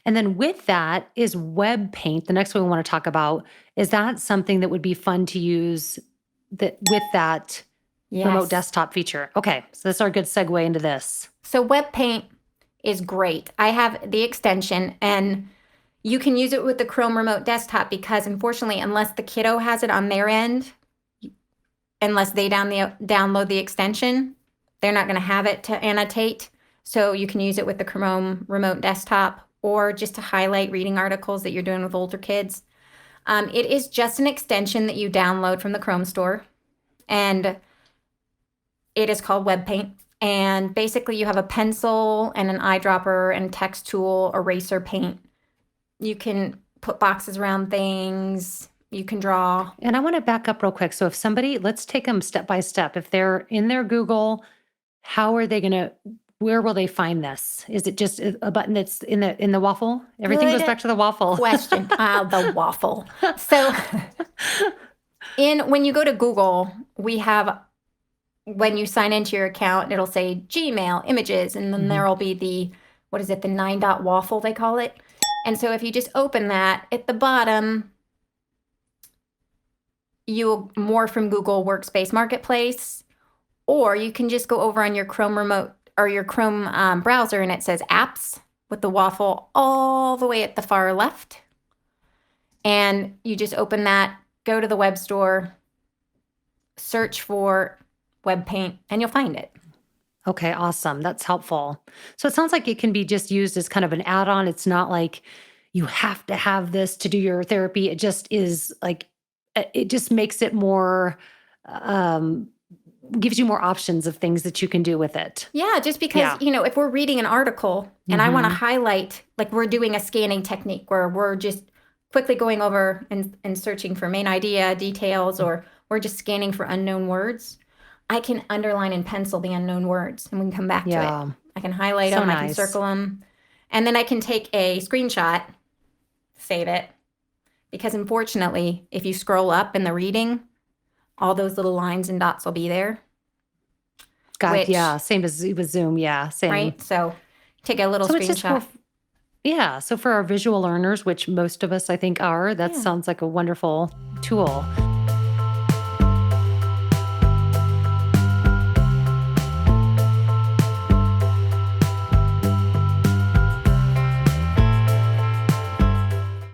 And then with that is web paint. The next one we want to talk about, is that something that would be fun to use with that remote Yes. desktop feature? Okay, so this is our good segue into this. So web paint is great. I have the extension, and you can use it with the Chrome remote desktop because, unfortunately, unless the kiddo has it on their end, unless they download the extension, they're not going to have it to annotate. So you can use it with the Chrome remote desktop or just to highlight reading articles that you're doing with older kids. It is just an extension that you download from the Chrome store, and it is called Web Paint. And basically, you have a pencil and an eyedropper and text tool, eraser paint. You can put boxes around things. You can draw. And I want to back up real quick. So if somebody, let's take them step by step. If they're in their Google, how are they going to, where will they find this? Is it just a button that's in the waffle? Everything goes back to the waffle. Question. The waffle. So when you go to Google, we have, when you sign into your account, it'll say Gmail, images, and then there'll be the 9-dot waffle, they call it. And so if you just open that, at the bottom, you'll more from Google Workspace Marketplace, or you can just go over on your Chrome remote or your Chrome browser, and it says apps with the waffle all the way at the far left. And you just open that, go to the web store, search for Web Paint, and you'll find it. Okay, awesome. That's helpful. So it sounds like it can be just used as kind of an add-on. It's not like you have to have this to do your therapy. It just is like, it just makes it more, gives you more options of things that you can do with it. Yeah, just because, if we're reading an article and I want to highlight, like we're doing a scanning technique where we're just quickly going over and searching for main idea, details, or we're just scanning for unknown words, I can underline and pencil the unknown words, and we can come back to it. I can highlight them, I can circle them, and then I can take a screenshot, save it, because unfortunately, if you scroll up in the reading, all those little lines and dots will be there. Same as with Zoom, same. Right, so take a little screenshot. So for our visual learners, which most of us I think are, that sounds like a wonderful tool.